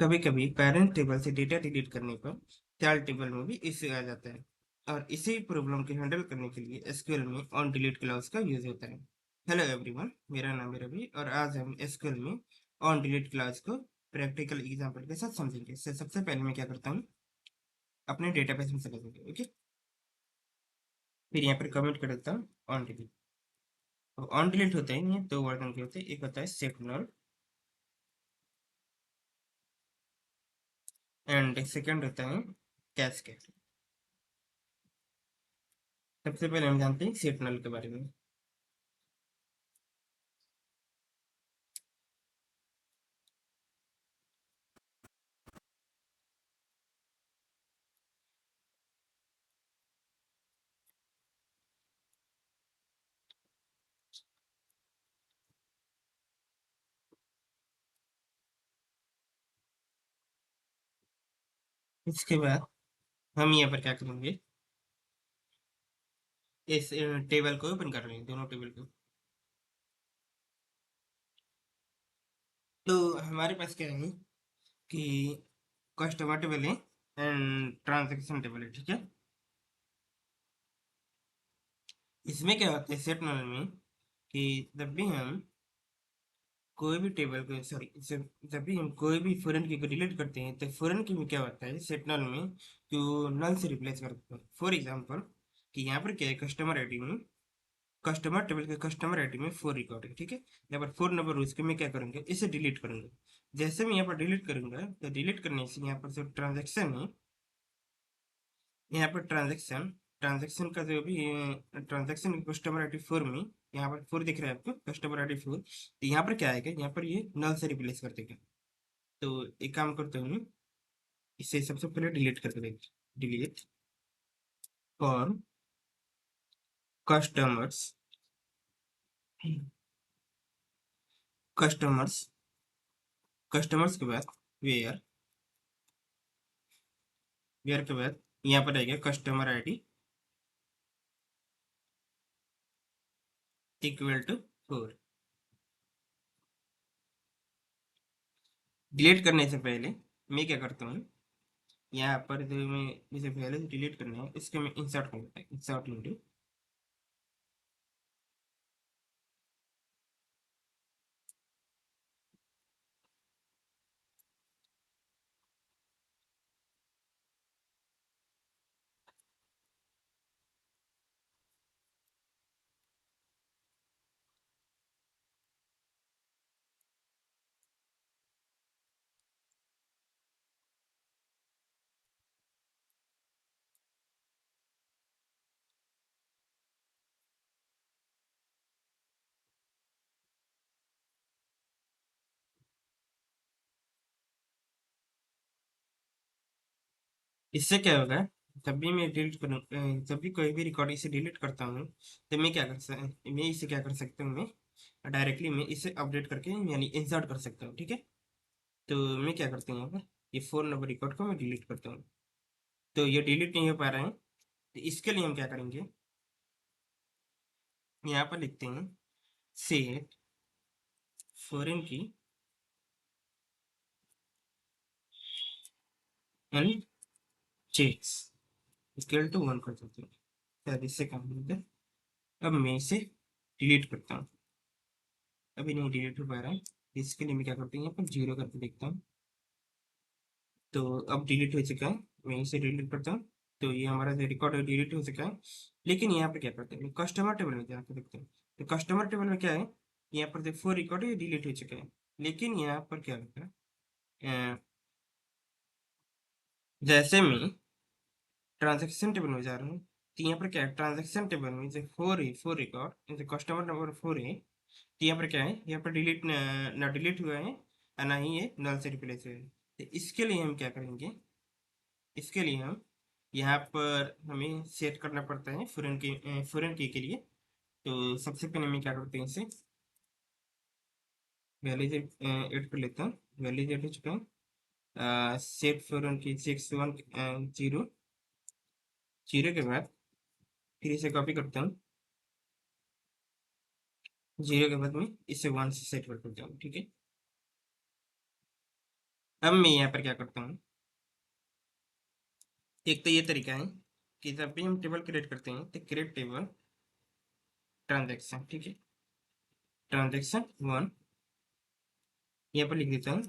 कभी कभी parent table से डेटा डिलीट करने पर चाइल्ड टेबल में भी इश्यू आ जाता है, और इसी प्रॉब्लम को हैंडल करने के लिए एसक्यूएल में ऑन डिलीट क्लॉज का यूज होता है। हेलो एवरीवन, मेरा नाम है रवि और आज हम एसक्यूएल में ऑन डिलीट क्लॉज को प्रैक्टिकल एग्जांपल के साथ समझेंगे। सबसे पहले मैं क्या करता हूँ, अपने डेटाबेस में चला जाऊंगा। ओके, फिर यहाँ पर कमेंट कर देता हूँ ऑन डिलीट। अब ऑन डिलीट होता है नहीं, दो वर्जन के होते हैं, एक होता है सेट नल एंड सेकेंड होता है कैस्केड। सबसे पहले हम जानते हैं सेट नल के बारे में। इसके बाद हम यहाँ पर क्या करेंगे, इस टेबल को ओपन कर रहे हैं, दोनों टेबल को। तो हमारे पास क्या है कि कस्टमर टेबल है एंड ट्रांजैक्शन टेबल है, ठीक है। इसमें क्या होता है सेट नॉलेज में कि जब भी हम कोई भी टेबल को सॉरी जब भी हम कोई भी फॉरेन की को डिलीट करते हैं, तो फॉरेन की में क्या होता है सेट नल में कि वो नल से रिप्लेस करते हैं। फॉर एग्जाम्पल कि यहाँ पर क्या है, कस्टमर आईडी में कस्टमर टेबल के कस्टमर आईडी में 4 रिकॉर्ड है, ठीक है। यहाँ पर 4 नंबर उसके मैं क्या करूँगा, इसे डिलीट करूंगा। जैसे मैं यहाँ पर डिलीट करूंगा तो डिलीट करने से यहाँ पर जो ट्रांजेक्शन है, यहाँ पर ट्रांजेक्शन ट्रांजेक्शन का जो भी ट्रांजेक्शन कस्टमर आईडी 4 में यहाँ पर 4 दिख रहा है आपको, कस्टमर आईडी 4। तो यहाँ पर क्या आएगा, यहाँ पर ये नल से रिप्लेस कर देगा। तो एक काम करते हूँ, इसे सबसे पहले डिलीट करके देंगे। Delete for customers customers customers के बाद वेयर वेयर के बाद यहाँ पर आएगा customer ID equal to 4। Delete करने से पहले मैं क्या करता हूँ, यहाँ पर जो मैं जिसे पहले से डिलीट करना है इसके मैं इंसर्ट करता हूँ, इंसर्ट इंटू। इससे क्या होगा, जब भी मैं डिलीट करूँ जब भी कोई भी रिकॉर्ड इसे डिलीट करता हूँ, तो मैं इसे क्या कर सकता हूँ, मैं डायरेक्टली मैं इसे अपडेट करके यानी इंसर्ट कर सकता हूँ, ठीक है। तो मैं क्या करता हूँ, यहाँ पर ये 4 नंबर रिकॉर्ड को मैं डिलीट करता हूँ। तो ये डिलीट नहीं हो पा रहा है, तो इसके लिए हम क्या करेंगे, यहाँ पर लिखते हैं सेट फॉरेन की एंड चेक्स इक्वल टू 1 कर देते हैं। शायद इससे काम होगा। अब मैं इसे डिलीट करता हूँ, अभी नहीं डिलीट हो पा रहा है। इसके लिए मैं क्या करता हूँ, यहाँ पर 0 करके देखता हूँ। तो अब डिलीट हो चुका है, मैं इसे डिलीट करता हूँ। तो ये हमारा जो रिकॉर्ड है डिलीट हो चुका है। लेकिन यहाँ पे क्या करते हैं, कस्टमर टेबल में जाकर देखते हैं। तो कस्टमर टेबल में क्या है, यहाँ पर जो 4 रिकॉर्ड है डिलीट हो चुका है। लेकिन यहाँ पर क्या होता है, जैसे मैं ट्रांजेक्शन टेबल में जा रहा हूँ, तो यहाँ पर क्या है, ट्रांजेक्शन टेबल में जो 4 रिकॉर्ड जो कस्टमर नंबर 4 है, तो यहाँ पर क्या है, यहाँ पर डिलीट ना डिलीट हुआ है और ना ही ये नल से रिप्लेस हुआ है। तो इसके लिए हम क्या करेंगे, इसके लिए हम यहाँ पर हमें सेट करना पड़ता है फॉरेन की के लिए। तो सबसे पहले मैं क्या करते हैं, इसे वैल्यूज ऐड कर लेता हूँ। वैल्यूज ऐड हो चुका है। सेट फॉरेन की 6 1 0 0 के बाद फिर इसे कॉपी करता हूँ। 0 के बाद में इसे 1 से सेट कर देता हूँ, ठीक है। अब मैं यहाँ पर क्या करता हूँ, एक तो ये तरीका है कि जब भी हम टेबल क्रिएट करते हैं तो क्रिएट टेबल ट्रांजेक्शन, ठीक है, ट्रांजेक्शन वन, यहाँ पर लिख देता हूँ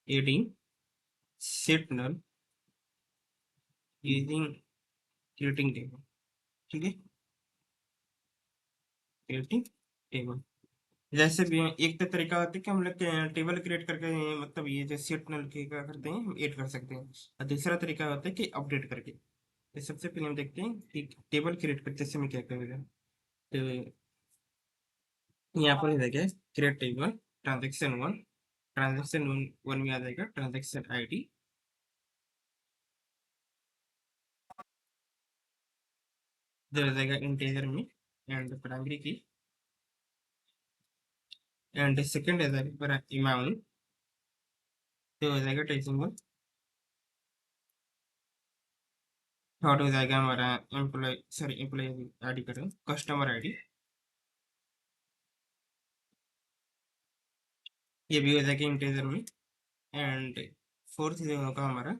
adding set null using creating table, ठीक है, क्रिएटिंग टेबल। जैसे भी एक तो तरीका होता है कि हम लोग टेबल क्रिएट करके मतलब ये जो सेट नल के क्या करते हैं, हम ऐड कर सकते हैं, और दूसरा तरीका होता है कि अपडेट करके। तो सबसे पहले हम देखते हैं कि टेबल क्रिएट करते समय क्या करेगा। तो यहाँ पर देखिए create table transaction one, transaction one one में आ जाएगा ट्रांजेक्शन आईडी, जो हो जाएगा इंटीजर में, एंड प्राइमरी की, एंड सेकंड हो जाएगा अमाउंट, जो हो जाएगा डेसिमल, थर्ड हो जाएगा हमारा एम्प्लॉय सॉरी एम्प्लॉय आईडी करें कस्टमर आईडी, ये भी हो जाएगा इंटीजर में, एंड फोर्थ जो होगा हमारा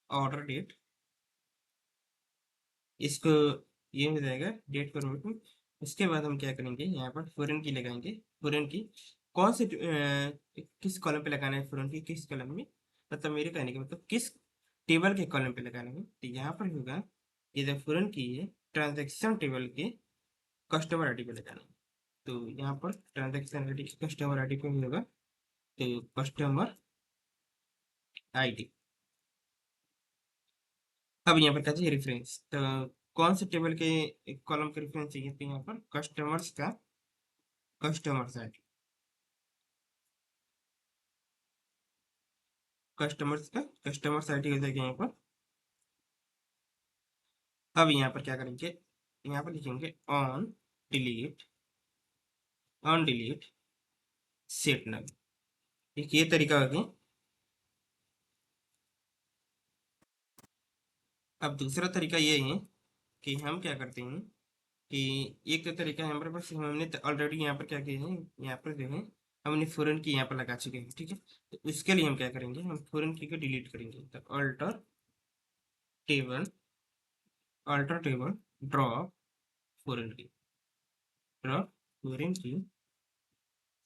ऑर्डर डेट, इसको ये हो जाएगा डेट फॉर्मेट में। उसके बाद हम क्या करेंगे, यहाँ पर फॉरेन की लगाएंगे, फॉरेन की कौन से किस कॉलम पे लगाना है, फॉरेन की किस कॉलम में, मतलब मेरे कहने का मतलब किस टेबल के कॉलम पे लगाना है, तो यहाँ पर होगा ये जो फॉरेन की है ट्रांजेक्शन टेबल के कस्टमर आईडी पे लगाना है। तो यहाँ per transaction ID customer ID पे होगा, तो कस्टमर आईडी। अब यहाँ पर क्या चाहिए, रेफरेंस, तो कौन से टेबल के कॉलम के रेफरेंस चाहिए, तो यहाँ पर कस्टमर्स का कस्टमर्स आईडी, कस्टमर्स का कस्टमर्स आईडी हो जाएगा यहाँ पर। अब यहाँ पर क्या करेंगे, यहाँ पर लिखेंगे on delete, on delete set null, एक ये तरीका हो गया। अब दूसरा तरीका ये है कि हम क्या करते हैं कि एक तो तरीका है हमारे पास, हमने ऑलरेडी यहाँ पर क्या किया है, यहाँ पर जो है हमने फॉरेन की यहाँ पर लगा चुके हैं, ठीक है, तो इसके लिए हम क्या करेंगे, हम फॉरेन की को डिलीट करेंगे, तो table alter table drop foreign की, ड्रॉप फॉरेन की,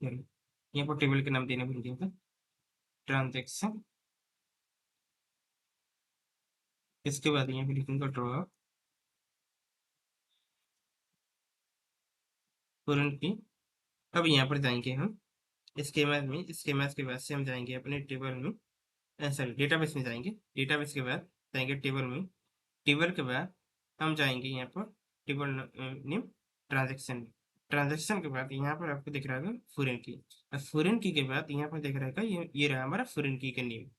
sorry, यहाँ पर टेबल के नाम देना भूल गया था, ट्रांजेक्शन, इसके बाद यहाँ पे लिखूंगा ड्रॉप फॉरेन की। अब यहाँ पर जाएंगे हम स्कीमा में, स्कीमा के बाद से हम जाएंगे अपने टेबल में, सॉरी डेटाबेस में जाएंगे, डेटाबेस के बाद जाएंगे टेबल में, टेबल के बाद हम जाएंगे यहाँ पर टेबल नेम ट्रांजेक्शन, ट्रांजेक्शन के बाद यहाँ पर आपको दिख रहा होगा फॉरेन की, और फॉरेन की के बाद यहाँ पर दिख रहा है ये रहा हमारा फॉरेन की का नेम।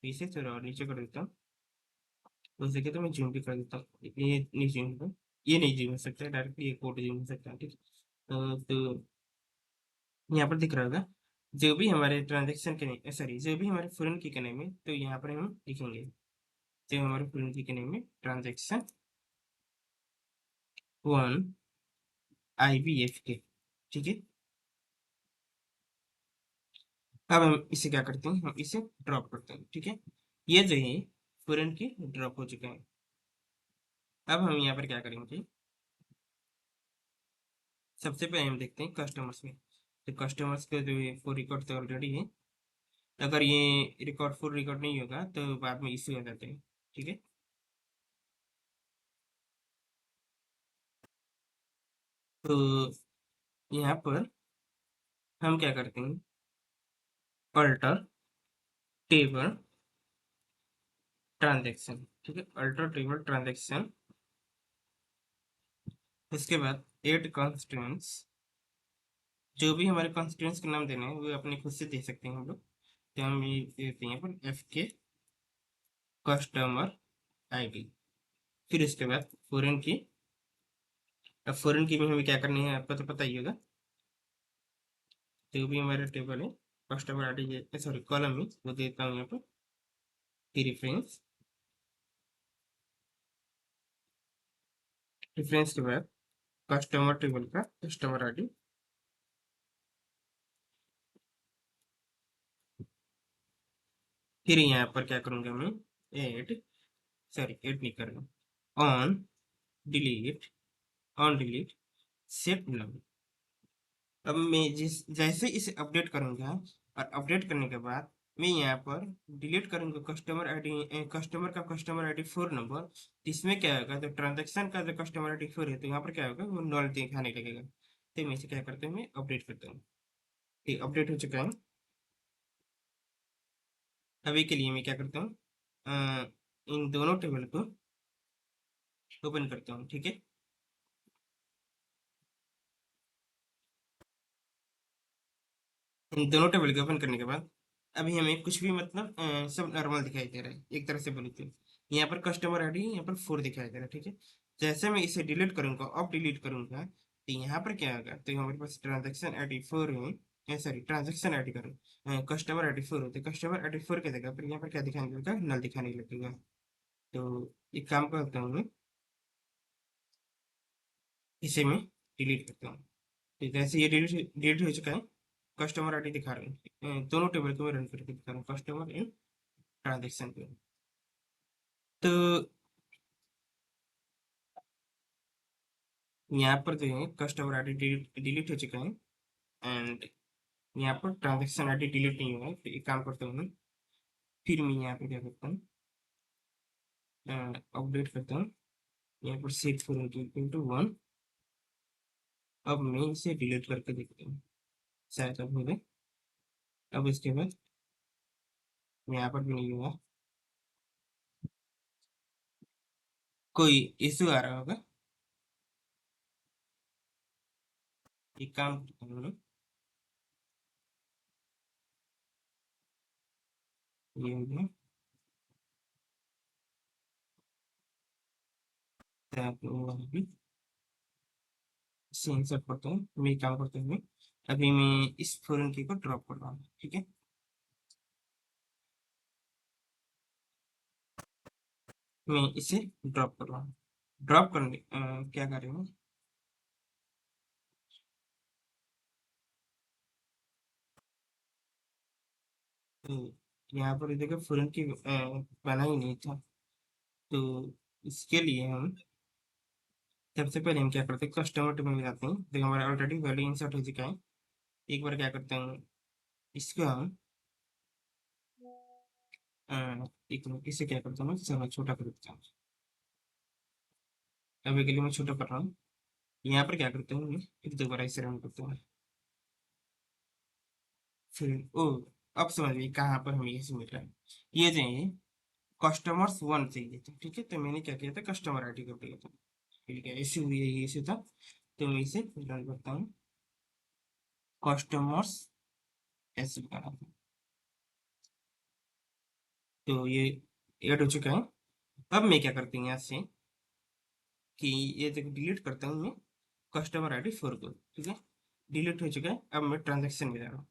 इसे थोड़ा और नीचे कर देता हूँ, हो सके तो मैं जूम भी कर देता हूँ, ये नहीं जूम होगा, ये नहीं जूम हो सकता है, डायरेक्टली ये कोड जूम हो सकता है, ठीक है। तो यहाँ पर दिख रहा होगा जो भी हमारे ट्रांजेक्शन के सॉरी जो भी हमारे फॉरेन की के नेम है, तो यहाँ पर हम लिखेंगे जो हमारे फॉरेन की के नेम है ट्रांजेक्शन वन IBF के, ठीक है। अब हम इसे क्या करते हैं, हम इसे ड्रॉप करते हैं, ठीक है, ये जो है फॉरेन की ड्रॉप हो चुके हैं। अब हम यहाँ पर क्या करेंगे, सबसे पहले हम देखते हैं कस्टमर्स में, तो कस्टमर्स का जो है फुल रिकॉर्ड तो ऑलरेडी है, अगर ये रिकॉर्ड फुल रिकॉर्ड नहीं होगा तो बाद में इश्यू हो जाते हैं, ठीक है। तो यहाँ पर हम क्या करते हैं, अल्टर टेबल ट्रांजेक्शन, ठीक है, अल्टर टेबल ट्रांजेक्शन, उसके बाद एड कॉन्स्टिट्यूंट्स, जो भी हमारे कॉन्स्टिट्यूंट्स के नाम देने हैं वो अपने खुद से दे सकते हैं हम लोग, तो हम ये देते हैं पर एफ के कस्टमर आईडी, फिर उसके बाद फॉरेन की, अब फॉरेन की में हमें क्या करनी है आपको तो पता ही होगा, जो भी हमारे टेबल है कस्टमर आईडी सॉरी कॉलम में वो देता हूँ यहाँ पर की रेफरेंस, रेफरेंस के बाद कस्टमर टेबल का कस्टमर आईडी, फिर यहाँ पर क्या करूँगा मैं, एड, सॉरी एड नहीं करूँगा, on delete, on delete set null. अब मैं जिस जैसे इसे अपडेट करूँगा, और अपडेट करने के बाद मैं यहाँ पर डिलीट करूँगा कस्टमर आईडी, कस्टमर का कस्टमर आईडी 4 नंबर। इसमें क्या होगा, तो ट्रांजैक्शन का जो कस्टमर आईडी 4 है, तो यहाँ पर क्या होगा, वो नल दिखाने लगेगा। तो मैं इसे क्या करता हूँ, मैं अपडेट करता हूँ। ठीक, अपडेट हो चुका है। अभी के लिए मैं क्या करता हूँ, इन दोनों टेबल को ओपन करता हूँ। ठीक है, इन दोनों टेबल को ओपन करने के बाद अभी हमें कुछ भी मतलब सब नॉर्मल दिखाई दे रहा है, एक तरह से बोले तो। यहाँ पर कस्टमर आईडी यहाँ पर 4 दिखाई दे रहा है। ठीक है, जैसे मैं इसे डिलीट करूंगा, अब डिलीट करूंगा, तो यहाँ पर क्या होगा, तो हमारे पास ट्रांजेक्शन आईडी 4 है, सॉरी ट्रांजेक्शन आईडी करूँ, कस्टमर आईडी 4 होते, कस्टमर आईडी 4 की जगह पर यहाँ पर क्या दिखाने लगेगा, नल दिखाने लगेगा। तो एक काम करता हूँ मैं, इसे मैं डिलीट करता हूँ। तो जैसे ये डिलीट डिलीट हो चुका है, कस्टमर आईडी दिखा रहे हैं, दोनों टेबल को मैं रन करके दिखा रहा हूँ, कस्टमर इन ट्रांजेक्शन पे। तो यहाँ पर जो है कस्टमर आईडी डिलीट डिलीट हो चुका है, एंड यहाँ पर ट्रांजेक्शन आईडी डिलीट नहीं हुआ है। तो एक काम करता हूँ मैं, फिर मैं यहाँ पे क्या करता हूँ, अपडेट करता हूँ, यहाँ पर सेट करूँगी इक्वल टू 1। अब मैं इसे डिलीट करके देखता हूँ, शायद अब हो गए। अब इसके बाद यहाँ पर भी नहीं हुआ, कोई इशू आ रहा होगा। एक काम करता हूँ मैं, ये हो गया, तो इसे इंसर्ट करता हूँ। मैं एक काम करता हूँ, अभी मैं इस फोरन की को ड्रॉप कर रहा हूँ। ठीक है, मैं इसे ड्रॉप कर रहा हूँ। ड्रॉप करने क्या कर रहे हो, तो यहाँ पर देखो फोरन की बना ही नहीं था। तो इसके लिए हम सबसे पहले हम क्या करते हैं, कस्टमर टेबल में जाते हैं, देखो हमारा ऑलरेडी वैल्यू इंसर्ट हो चुका है। एक बार क्या करते हैं, इसको हम अ, एक मिनट, इसे क्या करता हूँ मैं, चलो छोटा कर देता हूँ। अभी के लिए मैं छोटा कर रहा हूँ। यहाँ पर क्या करते हैं, मैं फिर दोबारा इसे रन करते हैं। फिर ओ, अब समझ गई कहाँ पर हमें ये मिल रहा है। ये जो है कस्टमर्स 1 चाहिए था। ठीक है, तो मैंने क्या किया था, कस्टमर आईडी कर दिया था। ठीक है, इशू हुई है, ये इशू था। तो मैं इसे रन करता हूँ, कस्टमर्स ऐसे बना था। तो ये ऐड हो चुका है। अब मैं क्या करती हूँ यहाँ से, कि ये जब डिलीट करता हूँ मैं कस्टमर आईडी 4 को। ठीक है, डिलीट हो चुका है। अब मैं ट्रांजेक्शन में जा रहा हूँ,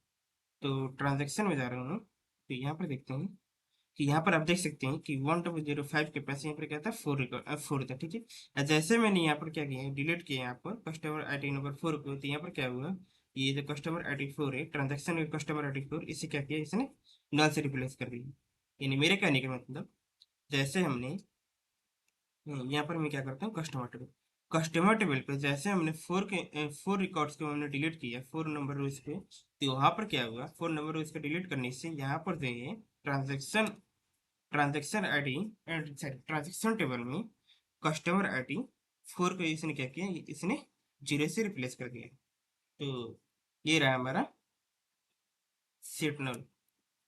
तो ट्रांजेक्शन में जा रहा हूँ, तो यहाँ पर देखते हैं कि यहाँ पर आप देख सकते हैं कि 1205 के पैसे यहाँ पर क्या था, 4 रिकॉर्ड 4 था। ठीक है, और जैसे मैंने यहाँ पर क्या किया, डिलीट किया यहाँ पर कस्टमर आईडी नंबर 4 को, तो यहाँ पर क्या हुआ, ये जो कस्टमर आईडी 4 है, ट्रांजेक्शन में कस्टमर आईडी 4, इसे क्या किया, इसने नल से रिप्लेस कर दिया। यानी मेरे कहने का मतलब, जैसे हमने यहाँ पर मैं क्या करता हूँ, कस्टमर टेबल, कस्टमर टेबल पे जैसे हमने 4 रिकॉर्ड्स को हमने डिलीट किया 4 नंबर रोज पे, तो वहां पर क्या हुआ, 4 नंबर रोज को डिलीट करने से यहाँ पर जो है transaction transaction ID and transaction table में कस्टमर आईडी 4 को इसने क्या किया, इसने 0 से रिप्लेस कर दिया। तो ये रहा हमारा सेट नल।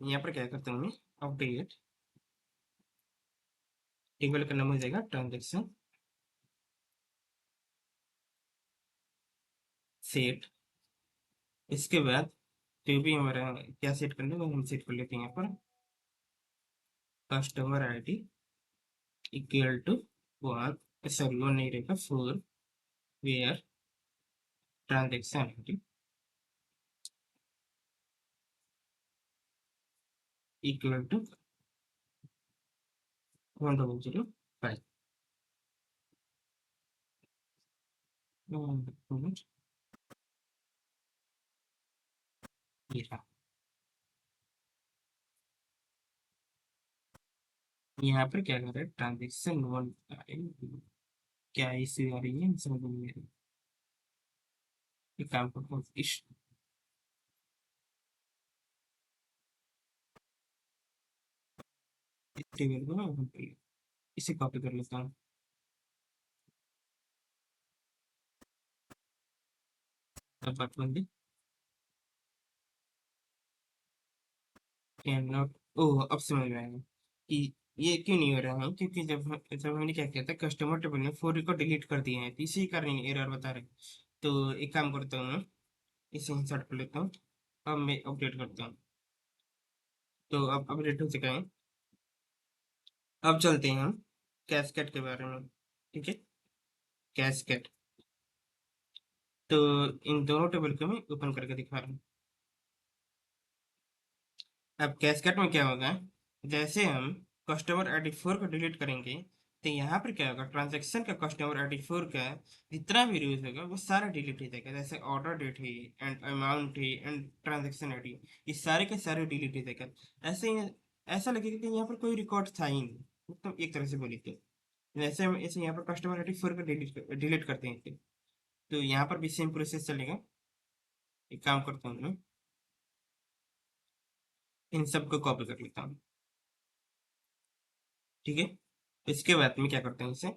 यहाँ पर क्या करता हूँ मैं, अपडेट, टेबल का नाम हो जाएगा ट्रांजेक्शन सेट। इसके बाद जो भी हमारा क्या सेट करना है वो हम सेट कर लेते हैं। यहाँ पर customer ID equal to 1, sorry 1 नहीं रहेगा, 4, where transaction ID equal to 1005। ये रहा। यहाँ पर क्या कर रहा है, ट्रांजेक्शन वन, क्या इश्यू आ रही है समझ में नहीं आ रही। एक काम करता हूँ, इस टेबल को ना open कर लिया। इसे कॉपी कर लेता हूँ। अब बात बंदी कैन नॉट, ओह अब समझ में आया कि ये क्यों नहीं हो रहा है, क्योंकि जब हमने क्या किया था, कस्टमर टेबल में फोर को डिलीट कर दिए हैं, तो इसी कारण एरर बता रहे हैं। तो एक काम करता हूँ मैं, इसे इंसर्ट कर लेता हूँ। अब मैं अपडेट करता हूँ। तो अब अपडेट हो चुका है। अब चलते हैं हम कैस्केड के बारे में। ठीक है, कैस्केड। तो इन दोनों टेबल को मैं ओपन करके दिखा रहा हूँ। अब कैस्केड में क्या होगा, जैसे हम कस्टमर आईडी 4 को डिलीट करेंगे, तो यहाँ पर क्या होगा, ट्रांजैक्शन का कस्टमर आईडी 4 का जितना भी यूज होगा वो सारा डिलीट हो जाएगा। जैसे ऑर्डर डेट है एंड अमाउंट है एंड ट्रांजैक्शन आईडी, ये सारे के सारे डिलीट हो जाएगा। ऐसे ऐसा लगेगा कि यहाँ पर कोई रिकॉर्ड था ही नहीं, मतलब एक तरह से बोले तो। जैसे हम ऐसे यहाँ पर कस्टमर आईडी 4 को डिलीट करते हैं, तो यहाँ पर भी सेम प्रोसेस चलेगा। एक काम करता हूँ मैं, इन सबको कॉपी कर लेता हूँ। ठीक है, इसके बाद में क्या करते हैं, इसे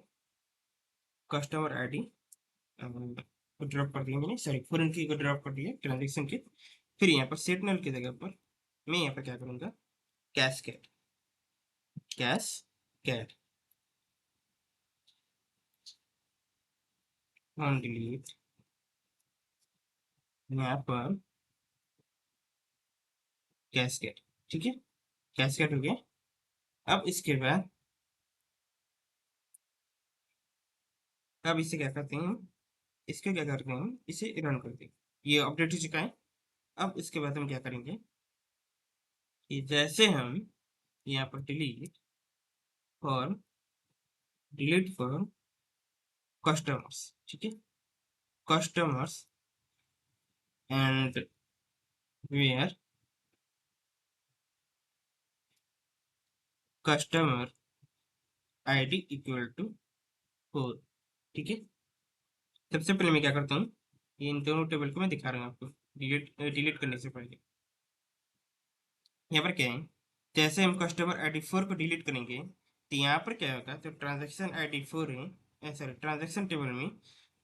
कस्टमर आईडी को ड्रॉप कर दिया मैंने, सॉरी फॉरेन की को ड्रॉप कर दिया ट्रांजेक्शन की। फिर यहाँ पर सेट नल की जगह पर मैं यहाँ पर क्या करूँगा, कैस्केड, कैस्केड ऑन डिलीट, यहाँ पर कैस्केड। ठीक है, कैस्केड हो गया। अब इसके बाद, अब इसे क्या करते हैं, इसके क्या करते हैं, इसे रन करते हैं। ये अपडेट हो चुका है। अब इसके बाद हम क्या करेंगे कि जैसे हम यहाँ पर फॉर डिलीट फॉर कस्टमर्स, ठीक है, customers and where customer ID equal to 4। ठीक है, सबसे पहले मैं क्या करता हूँ, ये इन दोनों टेबल को मैं दिखा रहा हूँ आपको डिलीट डिलीट करने से पहले। यहाँ पर क्या है, जैसे हम कस्टमर आईडी 4 को डिलीट करेंगे, तो यहाँ पर क्या होगा, तो ट्रांजैक्शन आईडी 4 है, सॉरी ट्रांजैक्शन टेबल में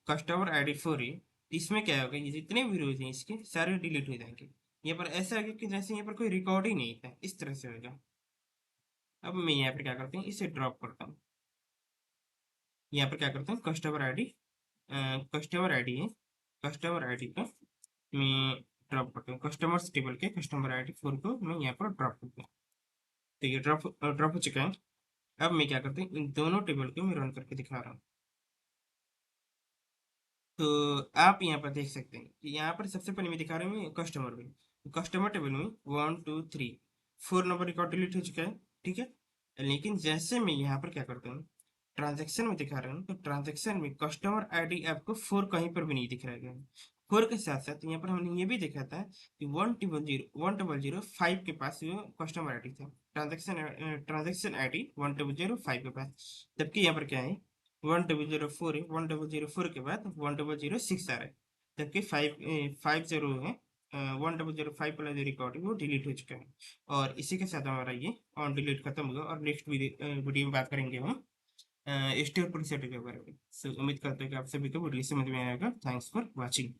कस्टमर आईडी 4 है, तो इसमें क्या होगा, ये जितने भी रोज हैं इसके सारे डिलीट हो जाएंगे। यहाँ पर ऐसा होगा कि जैसे यहाँ पर कोई रिकॉर्ड ही नहीं था, इस तरह से होगा। अब मैं यहाँ पर क्या करता हूँ, इसे ड्रॉप करता हूँ। यहाँ पर क्या करता हूँ, कस्टमर आईडी है, कस्टमर आईडी का मैं ड्रॉप करता हूँ, कस्टमर्स टेबल के कस्टमर आईडी 4 को मैं यहाँ पर ड्रॉप करता हूँ। तो ये ड्रॉप ड्रॉप हो चुका है। अब मैं क्या करता हूँ, इन दोनों टेबल को मैं रन करके दिखा रहा हूँ। तो आप यहाँ पर देख सकते हैं कि यहाँ पर सबसे पहले मैं दिखा रहा हूँ कस्टमर में, कस्टमर टेबल में 1 2 3 4 नंबर रिकॉर्ड डिलीट हो चुका है। ठीक है, लेकिन जैसे मैं यहाँ पर क्या करता हूँ, ट्रांजैक्शन में दिखा रहा हूँ, तो ट्रांजैक्शन में कस्टमर आईडी आपको 4 कहीं पर भी नहीं दिख रहा है। 4 के साथ साथ यहाँ पर हमने ये भी देखा था कि 1 0 1 0 0 5 के पास वो कस्टमर आईडी था, ट्रांजैक्शन आईडी 1 0 0 5 के पास। जबकि यहाँ पर क्या है, 1 0 0 4 है, 1 0 0 4 के बाद 1 0 0 6 आ रहा है। जबकि 5 5 0 है, 1 0 0 5 वाला जो रिकॉर्ड है वो डिलीट हो चुका है। और इसी के साथ हमारा ये ऑन डिलीट खत्म होगा, और नेक्स्ट वीडियो में बात करेंगे हम स्टोर प्रीसेट के बारे में। उम्मीद करते हैं कि आप सभी को वीडियो समझ में आएगा। Thanks for watching.